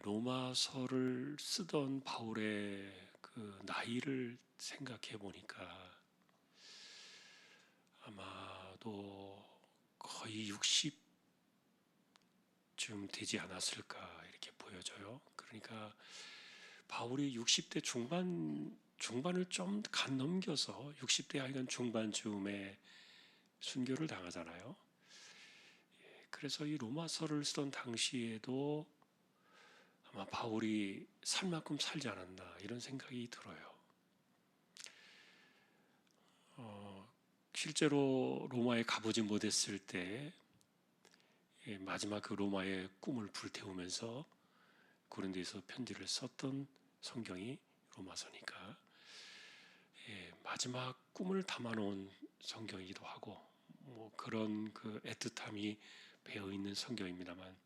로마서를 쓰던 바울의 그 나이를 생각해 보니까 아마도 거의 60쯤 되지 않았을까 이렇게 보여져요. 그러니까 바울이 60대 중반을 좀 간 넘겨서 60대 하여간 중반쯤에 순교를 당하잖아요. 그래서 이 로마서를 쓰던 당시에도 아마 바울이 살 만큼 살지 않았나 이런 생각이 들어요. 실제로 로마에 가보지 못했을 때 마지막 그 로마의 꿈을 불태우면서 고린도에서 편지를 썼던 성경이 로마서니까 마지막 꿈을 담아놓은 성경이기도 하고 뭐 그런 그 애틋함이 배어 있는 성경입니다만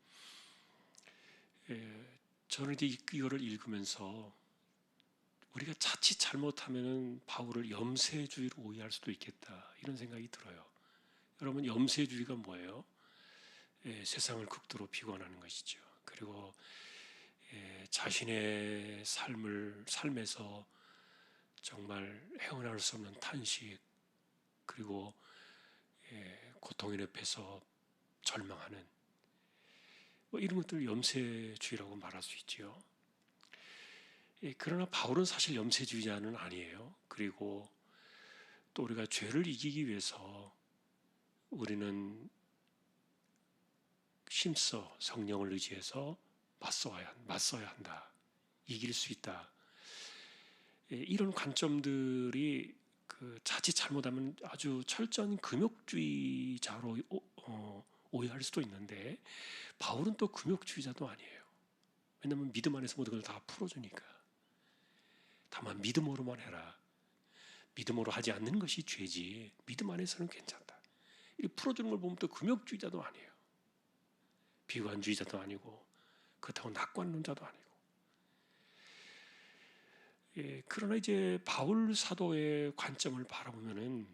저는 이거를 읽으면서 우리가 자칫 잘못하면은 바울을 염세주의로 오해할 수도 있겠다 이런 생각이 들어요. 여러분 염세주의가 뭐예요? 세상을 극도로 비관하는 것이죠. 그리고 자신의 삶에서 정말 헤어나올 수 없는 탄식 그리고 고통의 늪에서 절망하는 뭐 이런 것들을 염세주의라고 말할 수 있지요. 그러나 바울은 사실 염세주의자는 아니에요. 그리고 또 우리가 죄를 이기기 위해서 우리는 힘써 성령을 의지해서 맞서야 한다. 이길 수 있다. 이런 관점들이 그 자칫 잘못하면 아주 철저한 금욕주의자로 오해할 수도 있는데 바울은 또 금욕주의자도 아니에요. 왜냐하면 믿음 안에서 모든 걸 다 풀어주니까. 다만 믿음으로만 해라. 믿음으로 하지 않는 것이 죄지 믿음 안에서는 괜찮다. 이 풀어주는 걸 보면 또 금욕주의자도 아니에요. 비관주의자도 아니고 그렇다고 낙관론자도 아니고. 그러나 이제 바울 사도의 관점을 바라보면은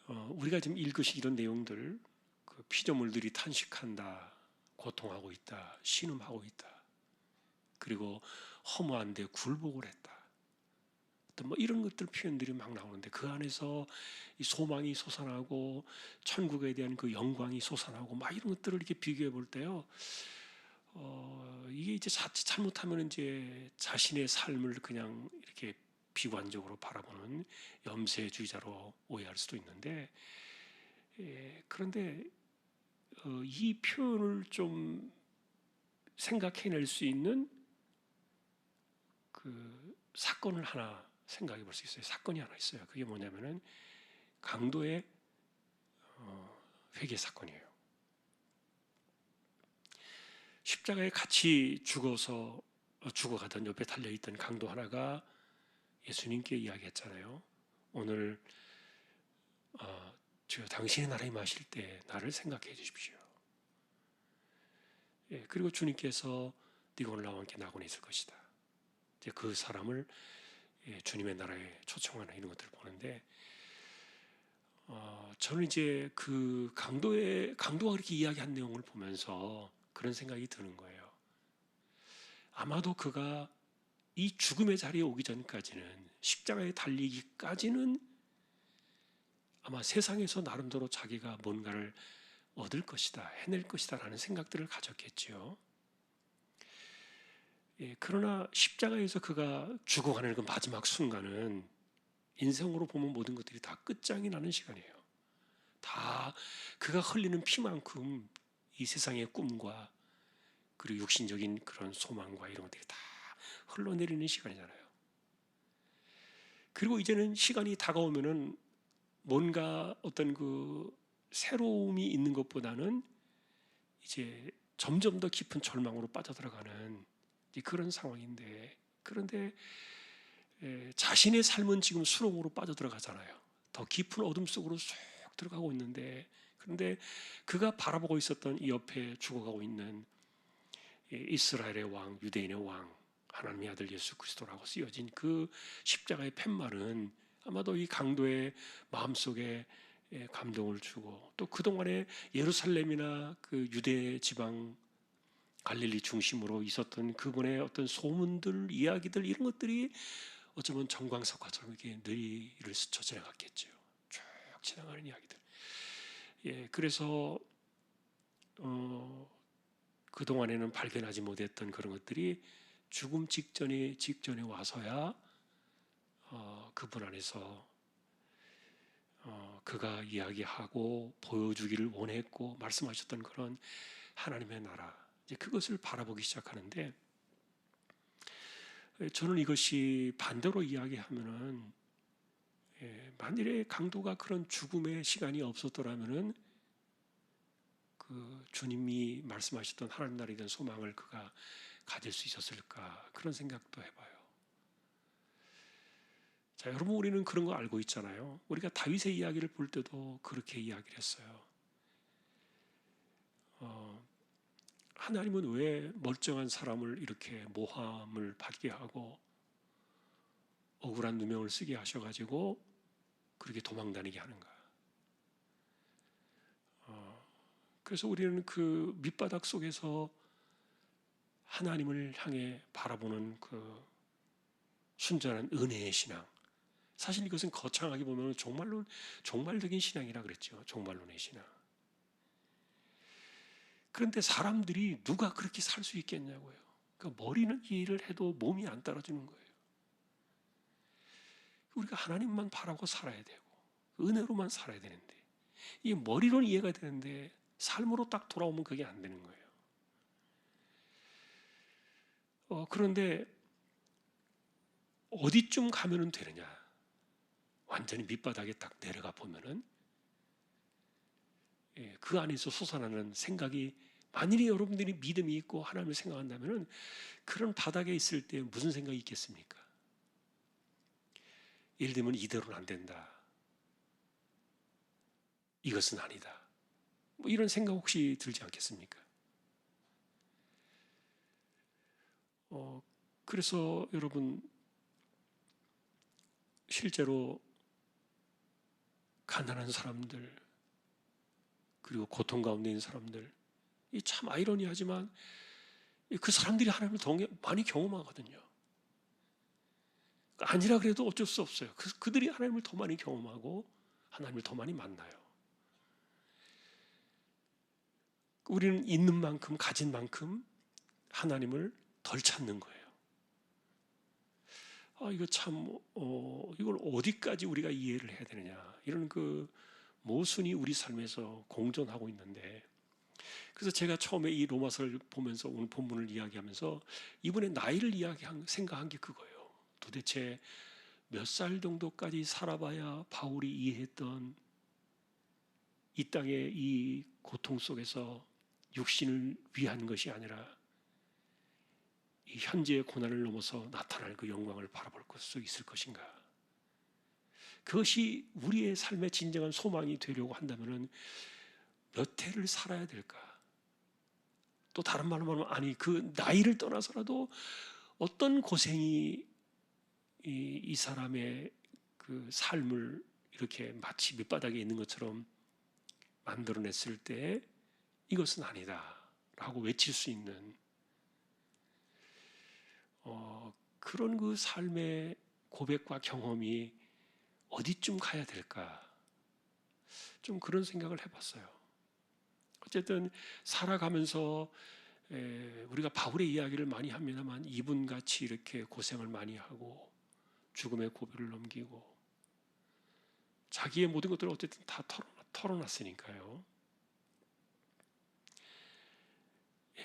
우리가 지금 읽으신 이런 내용들, 그 피조물들이 탄식한다, 고통하고 있다, 신음하고 있다, 그리고 허무한데 굴복을 했다. 뭐 이런 것들 표현들이 막 나오는데 그 안에서 이 소망이 솟아나고 천국에 대한 그 영광이 솟아나고 막 이런 것들을 이렇게 비교해 볼 때요. 이게 이제 자칫 잘못하면 이제 자신의 삶을 그냥 이렇게 비관적으로 바라보는 염세주의자로 오해할 수도 있는데, 그런데 이 표현을 좀 생각해낼 수 있는 그 사건을 하나 생각해 볼 수 있어요. 사건이 하나 있어요. 그게 뭐냐면은 강도의 회개 사건이에요. 십자가에 같이 죽어가던 옆에 달려있던 강도 하나가 예수님께 이야기했잖아요. 오늘 저 당신의 나라에 마실 때 나를 생각해 주십시오. 그리고 주님께서 네가 오늘 나와 함께 낙원에 있을 것이다. 이제 그 사람을 주님의 나라에 초청하는 이런 것들을 보는데 저는 이제 그 강도가 그렇게 이야기한 내용을 보면서 그런 생각이 드는 거예요. 아마도 그가 이 죽음의 자리에 오기 전까지는 십자가에 달리기까지는 아마 세상에서 나름대로 자기가 뭔가를 얻을 것이다, 해낼 것이다 라는 생각들을 가졌겠지요. 그러나 십자가에서 그가 죽어가는 그 마지막 순간은 인생으로 보면 모든 것들이 다 끝장이 나는 시간이에요. 다 그가 흘리는 피만큼 이 세상의 꿈과 그리고 육신적인 그런 소망과 이런 것들이 다 흘러내리는 시간이잖아요. 그리고 이제는 시간이 다가오면은 뭔가 어떤 그 새로움이 있는 것보다는 이제 점점 더 깊은 절망으로 빠져들어가는 그런 상황인데, 그런데 자신의 삶은 지금 수렁으로 빠져들어가잖아요. 더 깊은 어둠 속으로 쏙 들어가고 있는데, 그런데 그가 바라보고 있었던 이 옆에 죽어가고 있는 이스라엘의 왕, 유대인의 왕, 하나님의 아들 예수 그리스도라고 쓰여진 그 십자가의 팻말은 아마도 이 강도의 마음속에 감동을 주고 또 그동안에 예루살렘이나 그 유대 지방 갈릴리 중심으로 있었던 그분의 어떤 소문들, 이야기들 이런 것들이 어쩌면 정광석화처럼 이렇게 뇌를 스쳐 지나갔겠죠. 쭉 지나가는 이야기들. 예, 그래서 그 동안에는 발견하지 못했던 그런 것들이 죽음 직전에 와서야 그분 안에서 그가 이야기하고 보여주기를 원했고 말씀하셨던 그런 하나님의 나라, 이제 그것을 바라보기 시작하는데, 저는 이것이 반대로 이야기하면은, 만일에 강도가 그런 죽음의 시간이 없었더라면은 그 주님이 말씀하셨던 하나님 나라에 대한 소망을 그가 가질 수 있었을까, 그런 생각도 해봐요. 자, 여러분, 우리는 그런 거 알고 있잖아요. 우리가 다윗의 이야기를 볼 때도 그렇게 이야기를 했어요. 하나님은 왜 멀쩡한 사람을 이렇게 모함을 받게 하고 억울한 누명을 쓰게 하셔가지고 그렇게 도망다니게 하는가? 그래서 우리는 그 밑바닥 속에서 하나님을 향해 바라보는 그 순전한 은혜의 신앙, 사실 이것은 거창하게 보면 종말적인 신앙이라 그랬죠. 종말론의 신앙. 그런데 사람들이 누가 그렇게 살 수 있겠냐고요. 그러니까 머리는 이해를 해도 몸이 안 따라주는 거예요. 우리가 하나님만 바라고 살아야 되고 은혜로만 살아야 되는데, 이 머리로는 이해가 되는데 삶으로 딱 돌아오면 그게 안 되는 거예요. 그런데 어디쯤 가면은 되느냐? 완전히 밑바닥에 딱 내려가 보면은 그 안에서 솟아나는 생각이, 만일에 여러분들이 믿음이 있고 하나님을 생각한다면은 그런 바닥에 있을 때 무슨 생각이 있겠습니까? 예를 들면 이대로는 안 된다. 이것은 아니다. 뭐 이런 생각 혹시 들지 않겠습니까? 그래서 여러분, 실제로 가난한 사람들, 그리고 고통 가운데 있는 사람들, 이 참 아이러니하지만 그 사람들이 하나님을 더 많이 경험하거든요. 아니라 그래도 어쩔 수 없어요. 그들이 하나님을 더 많이 경험하고 하나님을 더 많이 만나요. 우리는 있는 만큼, 가진 만큼 하나님을 덜 찾는 거예요. 이거 참, 이걸 어디까지 우리가 이해를 해야 되느냐. 이런 그 모순이 우리 삶에서 공존하고 있는데, 그래서 제가 처음에 이 로마서를 보면서 오늘 본문을 이야기하면서 이분의 나이를 생각한 게 그거예요. 도대체 몇 살 정도까지 살아봐야 바울이 이해했던 이 땅의 이 고통 속에서 육신을 위한 것이 아니라 이 현재의 고난을 넘어서 나타날 그 영광을 바라볼 수 있을 것인가? 그것이 우리의 삶의 진정한 소망이 되려고 한다면 몇 해를 살아야 될까? 또 다른 말로 말하면, 아니, 그 나이를 떠나서라도 어떤 고생이 이 사람의 그 삶을 이렇게 마치 밑바닥에 있는 것처럼 만들어냈을 때 이것은 아니다 라고 외칠 수 있는 그런 그 삶의 고백과 경험이 어디쯤 가야 될까? 좀 그런 생각을 해봤어요. 어쨌든 살아가면서 우리가 바울의 이야기를 많이 합니다만 이분같이 이렇게 고생을 많이 하고 죽음의 고비를 넘기고 자기의 모든 것들을 어쨌든 다 털어놨으니까요.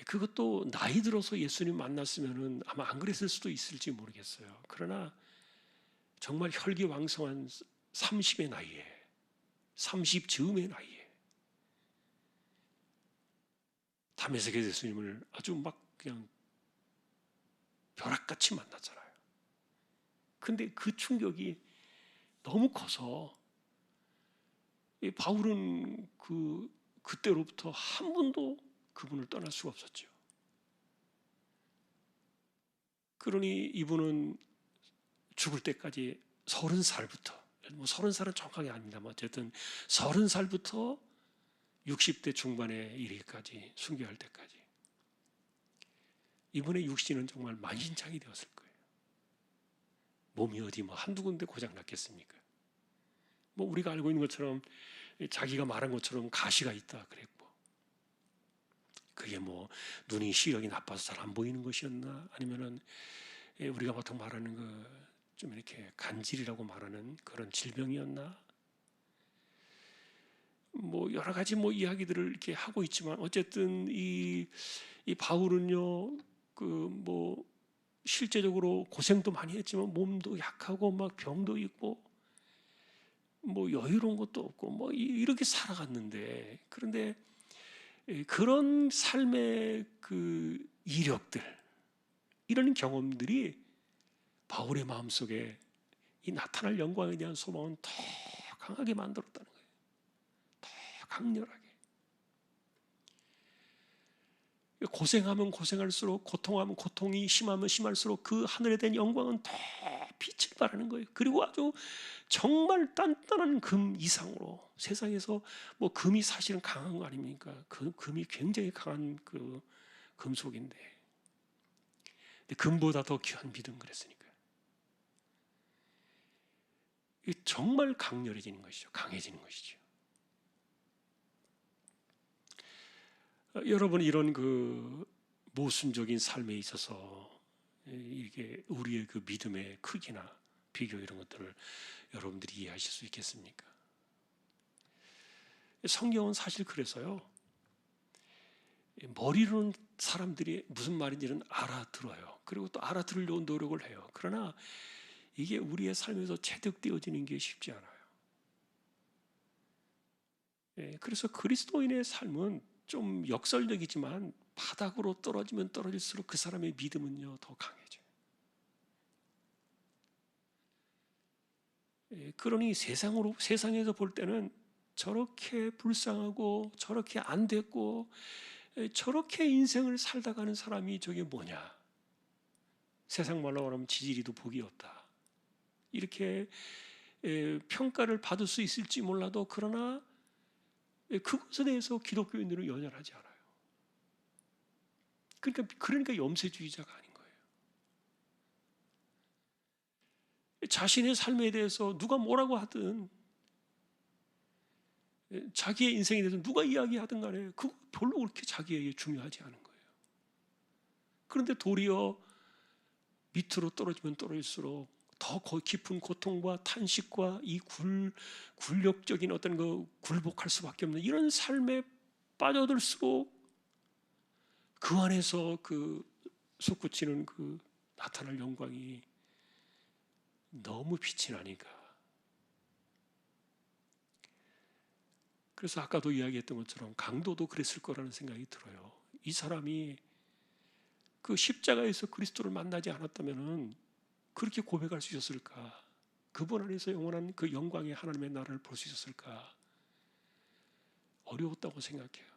그것도 나이 들어서 예수님 만났으면은 아마 안 그랬을 수도 있을지 모르겠어요. 그러나 정말 혈기왕성한 30의 나이에, 30 즈음의 나이에 다메섹의 예수님을 아주 막 그냥 벼락같이 만났잖아요. 근데 그 충격이 너무 커서 바울은 그때로부터 한 번도 그분을 떠날 수가 없었죠. 그러니 이분은 죽을 때까지 30살부터, 뭐 30살은 정확하게 아닙니다만 어쨌든 30살부터 60대 중반에 이르기까지, 순교할 때까지 이분의 육신은 정말 만신창이 되었을 거예요. 몸이 어디 뭐 한두 군데 고장 났겠습니까? 뭐 우리가 알고 있는 것처럼 자기가 말한 것처럼 가시가 있다 그랬고, 그게 뭐 눈이 시력이 나빠서 잘 안 보이는 것이었나, 아니면은 우리가 보통 말하는 그 좀 이렇게 간질이라고 말하는 그런 질병이었나, 뭐 여러 가지 뭐 이야기들을 이렇게 하고 있지만, 어쨌든 이 바울은요, 그 뭐 실제적으로 고생도 많이 했지만 몸도 약하고 막 병도 있고 뭐 여유로운 것도 없고 뭐 이렇게 살아갔는데, 그런데 그런 삶의 그 이력들, 이런 경험들이 바울의 마음속에 이 나타날 영광에 대한 소망은 더 강하게 만들었다는 거예요. 더 강렬하게. 고생하면 고생할수록, 고통하면 고통이 심하면 심할수록 그 하늘에 대한 영광은 더 빛을 발하는 거예요. 그리고 아주 정말 단단한 금 이상으로, 세상에서 뭐 금이 사실은 강한 거 아닙니까? 금이 굉장히 강한 그 금속인데, 근데 금보다 더 귀한 믿음 그랬으니까 정말 강렬해지는 것이죠. 강해지는 것이죠. 여러분, 이런 그 모순적인 삶에 있어서 이게 우리의 그 믿음의 크기나 비교, 이런 것들을 여러분들이 이해하실 수 있겠습니까? 성경은 사실 그래서요, 머리로는 사람들이 무슨 말인지는 알아들어요. 그리고 또 알아들으려고 노력을 해요. 그러나 이게 우리의 삶에서 체득되어지는 게 쉽지 않아요. 그래서 그리스도인의 삶은 좀 역설적이지만 바닥으로 떨어지면 떨어질수록 그 사람의 믿음은요 더 강해져요. 그러니 세상에서 볼 때는 저렇게 불쌍하고 저렇게 안 됐고 저렇게 인생을 살다 가는 사람이 저게 뭐냐, 세상 말로 말하면 지지리도 복이 없다, 이렇게 평가를 받을 수 있을지 몰라도, 그러나 그것에 대해서 기독교인들은 연연하지 않아요. 그러니까 염세주의자가 아닌 거예요. 자신의 삶에 대해서 누가 뭐라고 하든, 자기의 인생에 대해서 누가 이야기하든 간에 그거 별로 그렇게 자기에게 중요하지 않은 거예요. 그런데 도리어 밑으로 떨어지면 떨어질수록 더 깊은 고통과 탄식과 이 굴욕적인 어떤 그 굴복할 수밖에 없는 이런 삶에 빠져들수록 그 안에서 그 솟구치는 그 나타날 영광이 너무 빛이 나니까. 그래서 아까도 이야기했던 것처럼 강도도 그랬을 거라는 생각이 들어요. 이 사람이 그 십자가에서 그리스도를 만나지 않았다면 그렇게 고백할 수 있었을까? 그분 안에서 영원한 그 영광의 하나님의 나라를 볼 수 있었을까? 어려웠다고 생각해요.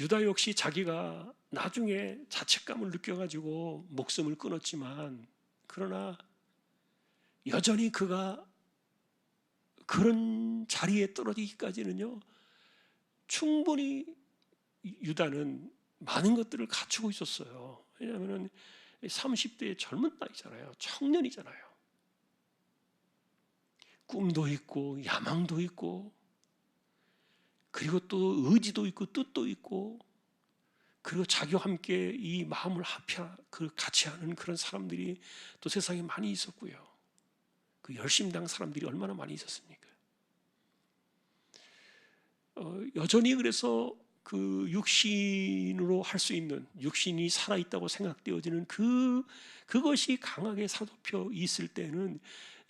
유다 역시 자기가 나중에 자책감을 느껴가지고 목숨을 끊었지만, 그러나 여전히 그가 그런 자리에 떨어지기까지는요, 충분히 유다는 많은 것들을 갖추고 있었어요. 왜냐하면 30대의 젊은 나이잖아요. 청년이잖아요. 꿈도 있고 야망도 있고, 그리고 또 의지도 있고 뜻도 있고, 그리고 자기와 함께 이 마음을 같이 하는 그런 사람들이 또 세상에 많이 있었고요. 그 열심당 사람들이 얼마나 많이 있었습니까? 여전히 그래서 그 육신으로 할 수 있는, 육신이 살아있다고 생각되어지는 그것이 강하게 사도표 있을 때는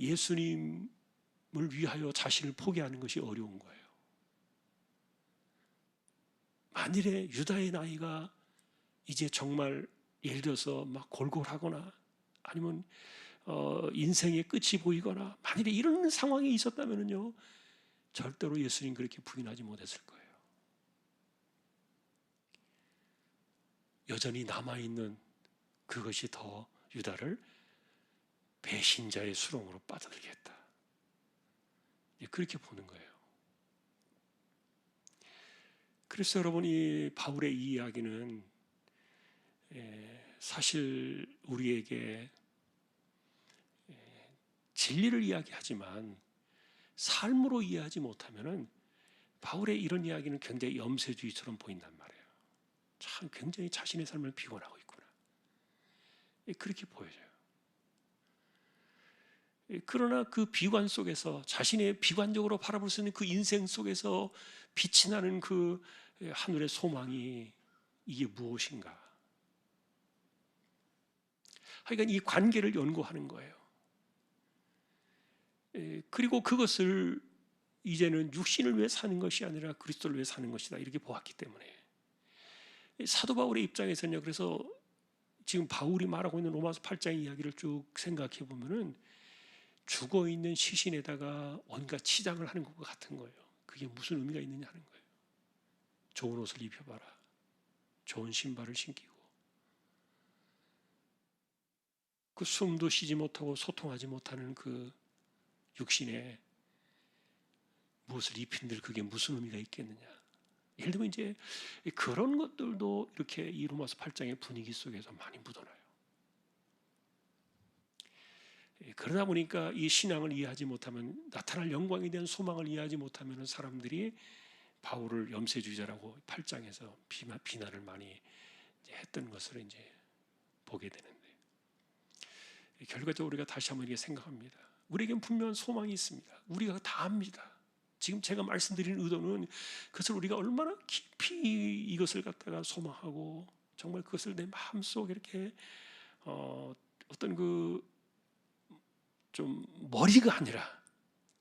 예수님을 위하여 자신을 포기하는 것이 어려운 거예요. 만일에 유다의 나이가 이제 정말 예를 들어서 막 골골하거나 아니면 인생의 끝이 보이거나 만일에 이런 상황이 있었다면요, 절대로 예수님 그렇게 부인하지 못했을 거예요. 여전히 남아있는 그것이 더 유다를 배신자의 수렁으로 빠져들게 했다, 그렇게 보는 거예요. 그래서 여러분, 이 바울의 이 이야기는 사실 우리에게 진리를 이야기하지만 삶으로 이해하지 못하면은 바울의 이런 이야기는 굉장히 염세주의처럼 보인단 말이에요. 참 굉장히 자신의 삶을 비관하고 있구나, 그렇게 보여져요. 그러나 그 비관 속에서, 자신의 비관적으로 바라볼 수 있는 그 인생 속에서 빛이 나는 그 하늘의 소망이 이게 무엇인가? 하여간 이 관계를 연구하는 거예요. 그리고 그것을 이제는 육신을 위해 사는 것이 아니라 그리스도를 위해 사는 것이다, 이렇게 보았기 때문에 사도 바울의 입장에서는요, 그래서 지금 바울이 말하고 있는 로마서 8장 이야기를 쭉 생각해 보면은 죽어 있는 시신에다가 온갖 치장을 하는 것 같은 거예요. 그게 무슨 의미가 있느냐 하는 거예요. 좋은 옷을 입혀봐라, 좋은 신발을 신기고, 그 숨도 쉬지 못하고 소통하지 못하는 그 육신에 무엇을 입힌들 그게 무슨 의미가 있겠느냐. 예를 들면 이제 그런 것들도 이렇게 이 로마서 8장의 분위기 속에서 많이 묻어나요. 그러다 보니까 이 신앙을 이해하지 못하면, 나타날 영광에 대한 소망을 이해하지 못하면 사람들이 바울을 염세주의자라고 8장에서 비난을 많이 했던 것을 이제 보게 되는데, 결과적으로 우리가 다시 한번 이렇게 생각합니다. 우리에겐 분명한 소망이 있습니다. 우리가 다 압니다. 지금 제가 말씀드리는 의도는 그것을 우리가 얼마나 깊이 이것을 갖다가 소망하고 정말 그것을 내 마음속에 이렇게 어떤 그 좀 머리가 아니라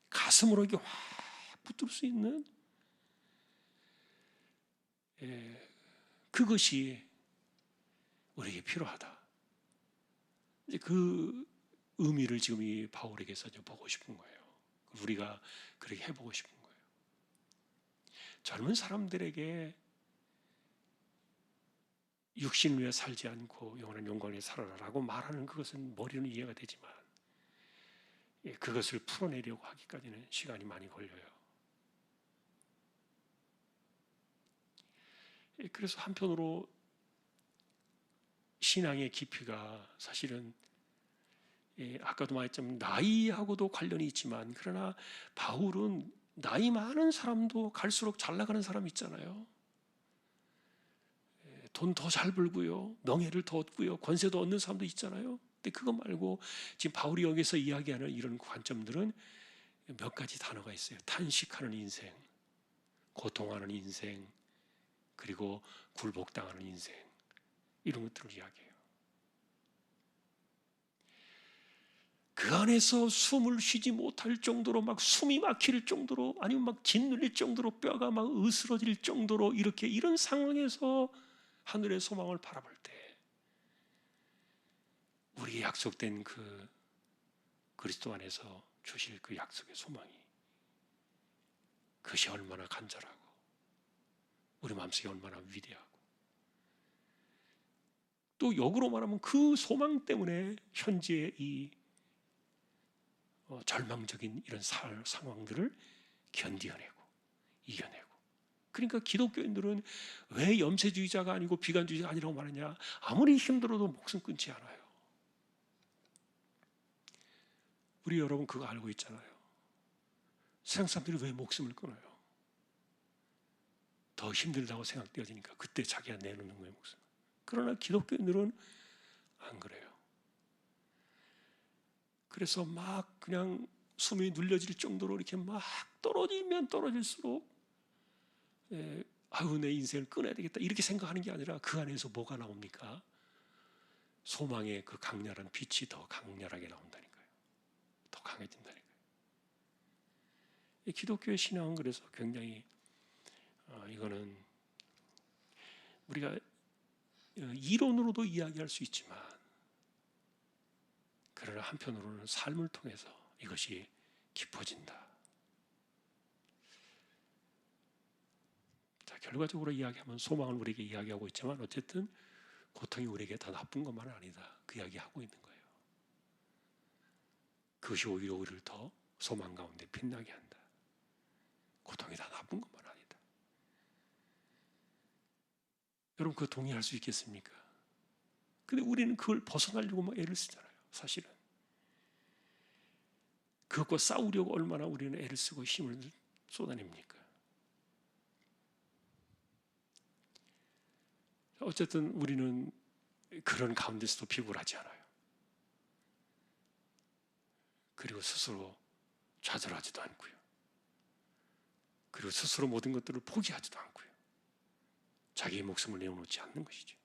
가슴으로 이렇게 확 붙들 수 있는 그것이 우리에게 필요하다. 이제 그 의미를 지금 이 바울에게서 보고 싶은 거예요. 우리가 그렇게 해보고 싶은 거예요. 젊은 사람들에게 육신을 위해 살지 않고 영원한 영광에 살아라라고 말하는 그것은 머리는 이해가 되지만 그것을 풀어내려고 하기까지는 시간이 많이 걸려요. 그래서 한편으로 신앙의 깊이가 사실은 아까도 말했지만 나이하고도 관련이 있지만, 그러나 바울은 나이 많은 사람도 갈수록 잘 나가는 사람 있잖아요. 돈 더 잘 벌고요, 명예를 더 얻고요, 권세도 얻는 사람도 있잖아요. 근데 그거 말고 지금 바울이 여기서 이야기하는 이런 관점들은 몇 가지 단어가 있어요. 탄식하는 인생, 고통하는 인생, 그리고 굴복당하는 인생, 이런 것들을 이야기해요. 그 안에서 숨을 쉬지 못할 정도로, 막 숨이 막힐 정도로, 아니면 막 짓눌릴 정도로, 뼈가 막 으스러질 정도로, 이렇게 이런 상황에서 하늘의 소망을 바라볼 때 우리에게 약속된 그 그리스도 안에서 주실 그 약속의 소망이, 그것이 얼마나 간절하고 우리 마음속에 얼마나 위대하고, 또 역으로 말하면 그 소망 때문에 현재의 이 절망적인 이런 상황들을 견디어내고 이겨내고. 그러니까 기독교인들은 왜 염세주의자가 아니고 비관주의자가 아니라고 말하냐? 아무리 힘들어도 목숨 끊지 않아요. 우리 여러분 그거 알고 있잖아요. 세상 사람들이 왜 목숨을 끊어요? 더 힘들다고 생각되어지니까 그때 자기가 내놓는 거예요, 목숨. 그러나 기독교인들은 안 그래요. 그래서 막 그냥 숨이 눌려질 정도로 이렇게 막 떨어지면 떨어질수록 아유, 내 인생을 끊어야 되겠다, 이렇게 생각하는 게 아니라 그 안에서 뭐가 나옵니까? 소망의 그 강렬한 빛이 더 강렬하게 나온다니까요. 더 강해진다니까요. 이 기독교의 신앙은 그래서 굉장히 이거는 우리가 이론으로도 이야기할 수 있지만, 그러나 한편으로는 삶을 통해서 이것이 깊어진다. 자, 결과적으로 이야기하면 소망을 우리에게 이야기하고 있지만, 어쨌든 고통이 우리에게 다 나쁜 것만은 아니다, 그 이야기하고 있는 거예요. 그것이 오히려 우리를 더 소망 가운데 빛나게 한다. 고통이 다 나쁜 것만 아니다. 여러분 그거 동의할 수 있겠습니까? 근데 우리는 그걸 벗어나려고 막 애를 쓰잖아요. 사실은 그것과 싸우려고 얼마나 우리는 애를 쓰고 힘을 쏟아냅니까? 어쨌든 우리는 그런 가운데서도 비굴하지 않아요. 그리고 스스로 좌절하지도 않고요. 그리고 스스로 모든 것들을 포기하지도 않고요. 자기의 목숨을 내어놓지 않는 것이죠.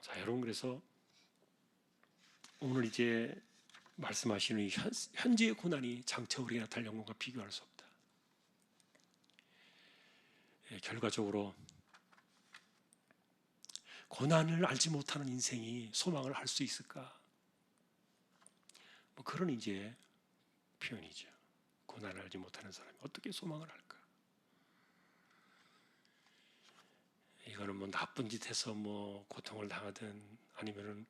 자, 여러분, 그래서 오늘 이제 말씀하시는 이 현재의 고난이 장차 우리가 나타날 영광과 비교할 수 없다. 결과적으로 고난을 알지 못하는 인생이 소망을 할 수 있을까? 뭐 그런 이제 표현이죠. 고난을 알지 못하는 사람이 어떻게 소망을 할까? 이거는 뭐 나쁜 짓 해서 뭐 고통을 당하든 아니면은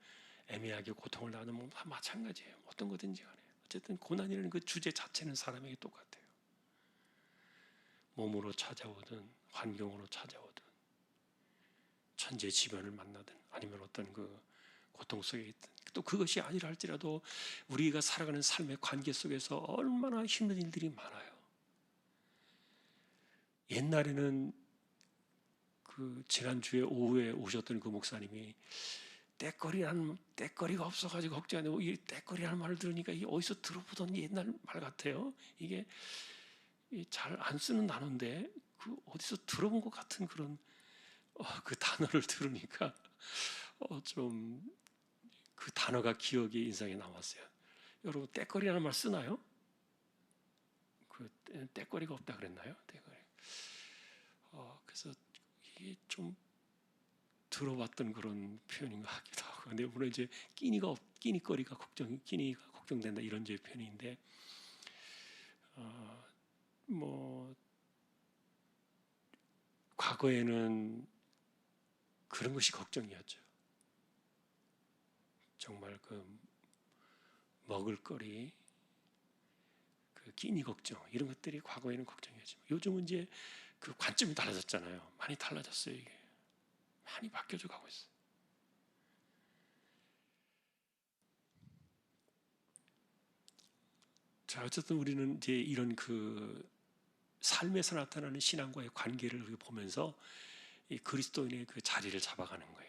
애매하게 고통을 당하든 뭐 다 마찬가지예요. 어떤 거든지 간에. 어쨌든 고난이라는 그 주제 자체는 사람에게 똑같아요. 몸으로 찾아오든 환경으로 찾아오든 천재지변을 만나든 아니면 어떤 그 고통 속에 있든 또 그것이 아니라 할지라도 우리가 살아가는 삶의 관계 속에서 얼마나 힘든 일들이 많아요. 옛날에는 그 지난주에 오후에 오셨던 그 목사님이 때거리가 없어가지고 걱정이 되고 이 때거리라는 말을 들으니까 이게 어디서 들어보던 옛날 말 같아요. 이게 잘 안 쓰는 단어인데 그 어디서 들어본 것 같은 그런 그 단어를 들으니까 좀 그 단어가 기억에 인상에 남았어요. 여러분 때거리라는 말 쓰나요? 그 때거리가 없다 그랬나요? 때거리. 그래서 이게 좀 들어봤던 그런 표현인 것 같기도 하고, 근데 물론 이제 끼니가 걱정된다 이런 제 표현인데, 뭐 과거에는 그런 것이 걱정이었죠. 정말 그 먹을거리, 그 끼니 걱정 이런 것들이 과거에는 걱정이었지만 요즘은 이제 그 관점이 달라졌잖아요. 많이 달라졌어요. 이게 많이 바뀌어져 가고 있어요. 자, 어쨌든 우리는 이제 이런 그 삶에서 나타나는 신앙과의 관계를 보면서 이 그리스도인의 그 자리를 잡아가는 거예요.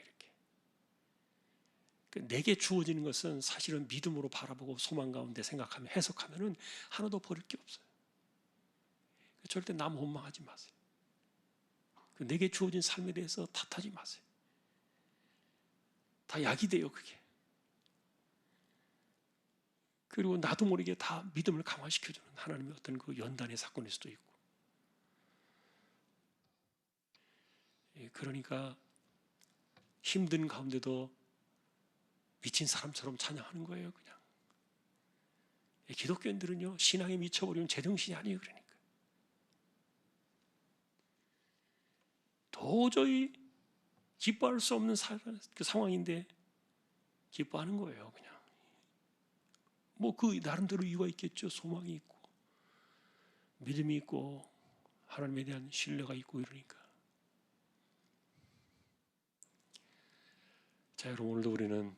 이렇게 내게 주어지는 것은 사실은 믿음으로 바라보고 소망 가운데 생각하면 해석하면은 하나도 버릴 게 없어요. 절대 남 원망하지 마세요. 내게 주어진 삶에 대해서 탓하지 마세요. 다 약이 돼요, 그게. 그리고 나도 모르게 다 믿음을 강화시켜주는 하나님의 어떤 그 연단의 사건일 수도 있고. 그러니까 힘든 가운데도 미친 사람처럼 찬양하는 거예요, 그냥. 기독교인들은요, 신앙에 미쳐버리면 제정신이 아니에요, 그러니까. 도저히 기뻐할 수 없는 그 상황인데 기뻐하는 거예요, 그냥. 뭐 그 나름대로 이유가 있겠죠. 소망이 있고 믿음이 있고 하나님에 대한 신뢰가 있고 이러니까. 자, 여러분 오늘도 우리는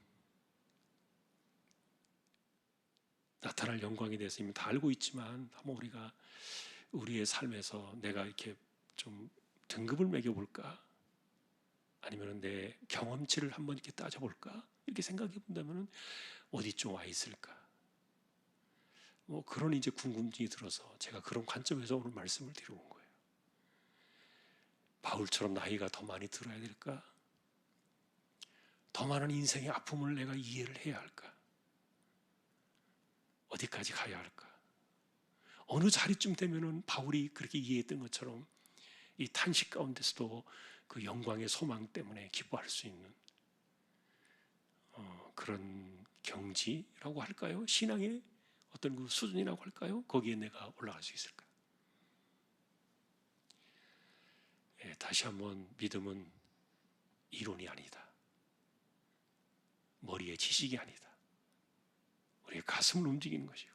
나타날 영광에 대해서 이미 다 알고 있지만 한번 우리가 우리의 삶에서 내가 이렇게 좀 등급을 매겨볼까? 아니면 내 경험치를 한번 이렇게 따져볼까? 이렇게 생각해 본다면 어디쯤 와 있을까? 뭐 그런 이제 궁금증이 들어서 제가 그런 관점에서 오늘 말씀을 드리러 온 거예요. 바울처럼 나이가 더 많이 들어야 될까? 더 많은 인생의 아픔을 내가 이해를 해야 할까? 어디까지 가야 할까? 어느 자리쯤 되면은 바울이 그렇게 이해했던 것처럼 이 탄식 가운데서도 그 영광의 소망 때문에 기뻐할 수 있는 그런 경지라고 할까요? 신앙의 어떤 그 수준이라고 할까요? 거기에 내가 올라갈 수 있을까? 다시 한번 믿음은 이론이 아니다. 머리의 지식이 아니다. 우리의 가슴을 움직이는 것이고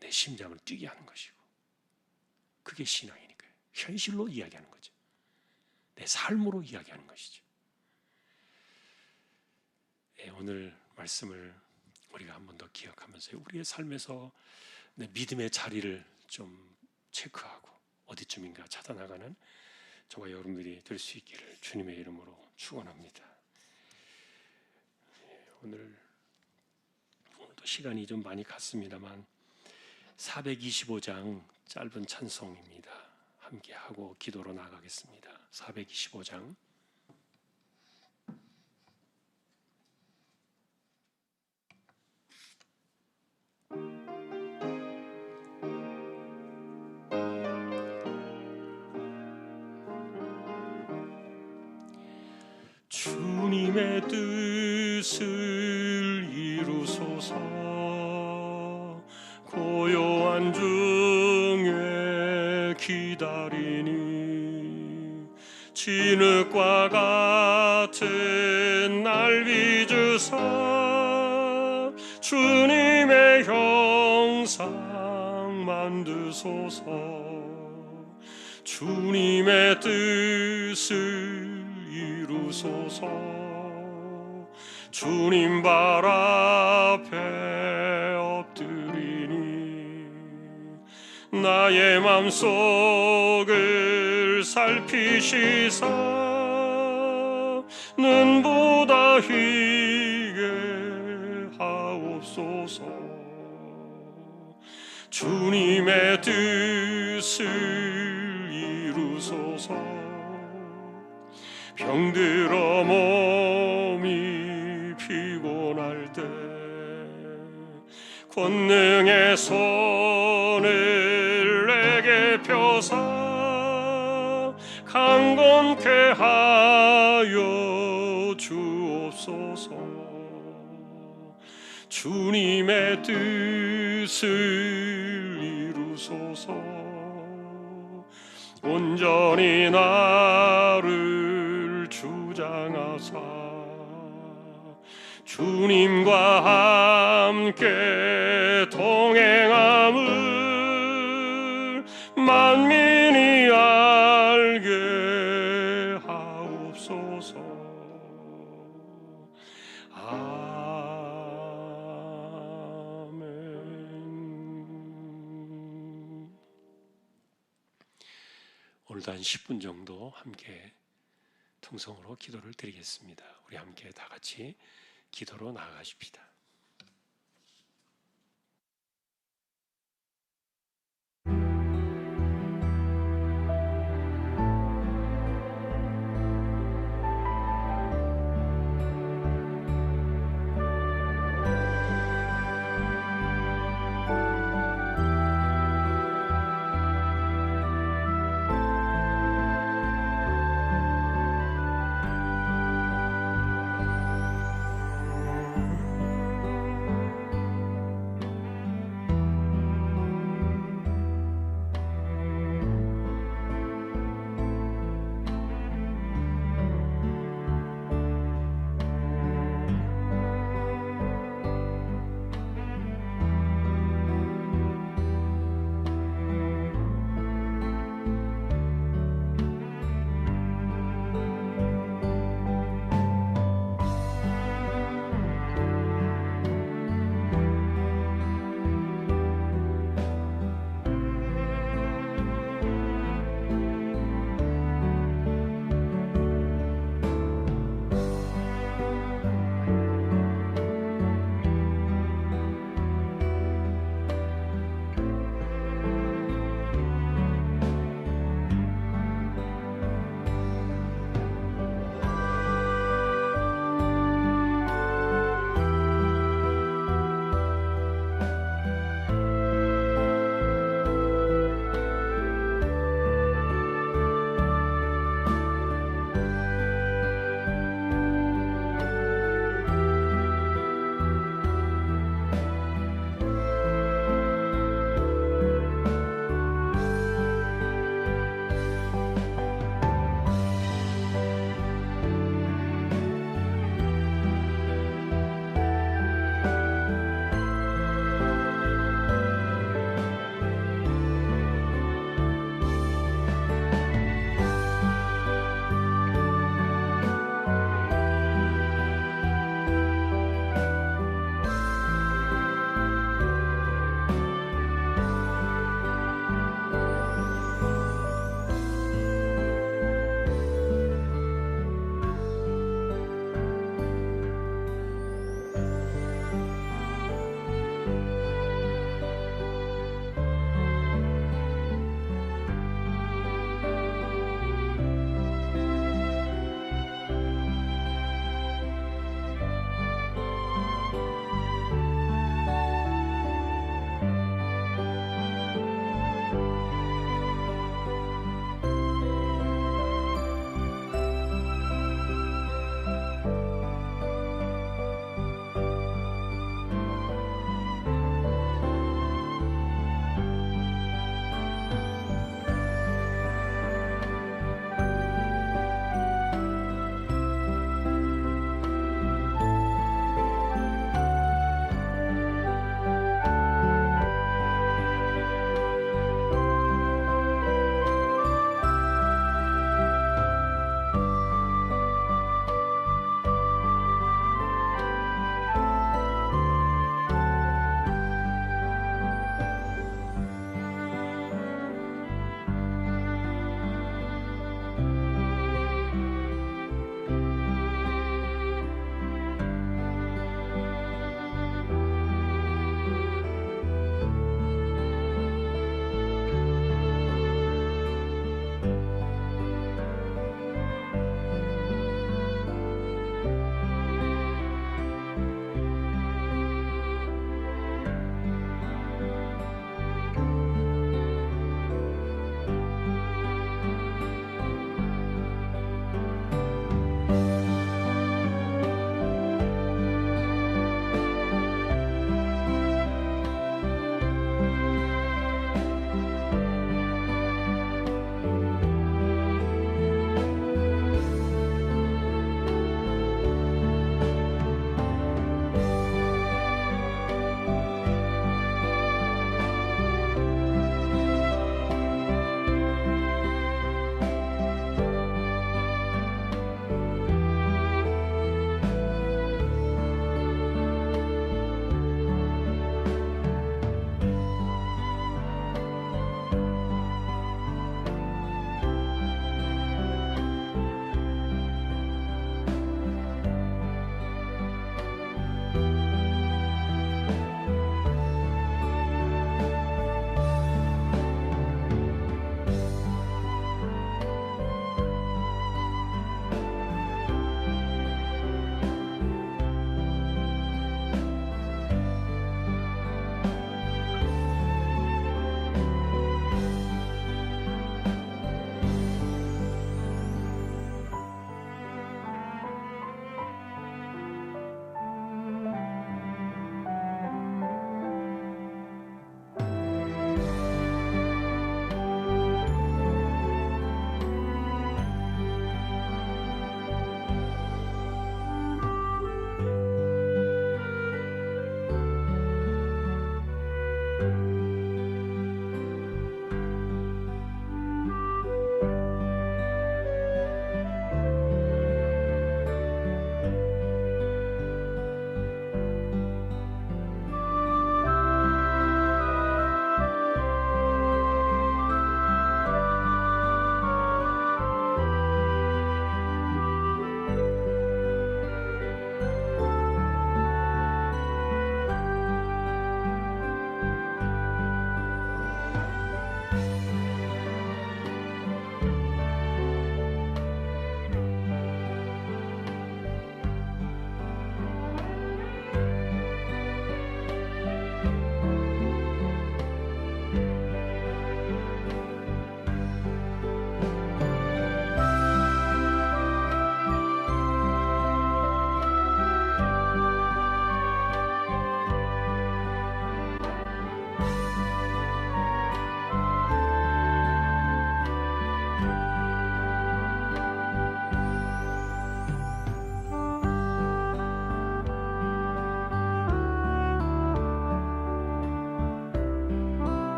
내 심장을 뛰게 하는 것이고 그게 신앙이니까요. 현실로 이야기하는 거죠. 내 삶으로 이야기하는 것이죠. 오늘 말씀을 우리가 한 번 더 기억하면서 우리의 삶에서 내 믿음의 자리를 좀 체크하고 어디쯤인가 찾아나가는 저와 여러분들이 될 수 있기를 주님의 이름으로 축원합니다. 오늘도 시간이 좀 많이 갔습니다만 425장 짧은 찬송입니다. 함께 하고 기도로 나가겠습니다. 425장 주님의 뜻을 이루소서. 고요한 중에 기다리니 진흙과 같은 날 빚으사 주님의 형상 만드소서. 주님의 뜻을 이루소서. 주님 발 앞에 엎드리니 나의 맘속을 살피시사 눈보다 희게 하옵소서. 주님의 뜻을 이루소서. 병들어 몸이 피곤할 때 권능의 손을 내게 펴사 강건케 하여 주옵소서. 주님의 뜻을 이루소서. 온전히 나를 주장하사 주님과 함께 동행함을 만민이 알게 하옵소서. 아멘. 오늘도 한 10분 정도 함께 통성으로 기도를 드리겠습니다. 우리 함께 다 같이 기도로 나아가십시다.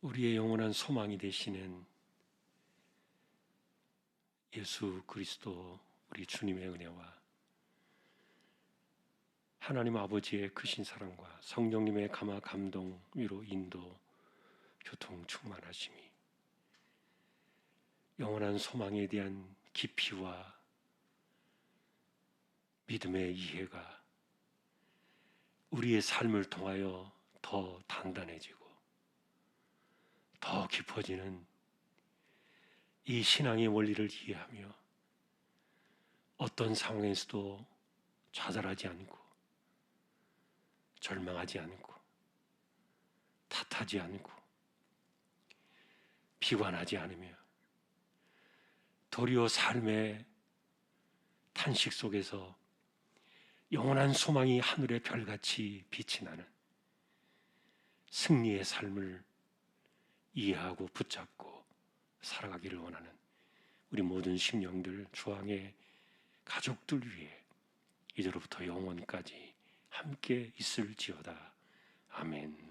우리의 영원한 소망이 되시는 예수 그리스도 우리 주님의 은혜와 하나님 아버지의 크신 사랑과 성령님의 감화 감동 위로 인도 교통 충만하심이 영원한 소망에 대한 깊이와 믿음의 이해가 우리의 삶을 통하여 더 단단해지고 더 깊어지는 이 신앙의 원리를 이해하며 어떤 상황에서도 좌절하지 않고 절망하지 않고 탓하지 않고 비관하지 않으며 도리어 삶의 탄식 속에서 영원한 소망이 하늘의 별같이 빛이 나는 승리의 삶을 이해하고 붙잡고 살아가기를 원하는 우리 모든 심령들 주왕의 가족들 위해 이제로부터 영원까지 함께 있을지어다. 아멘.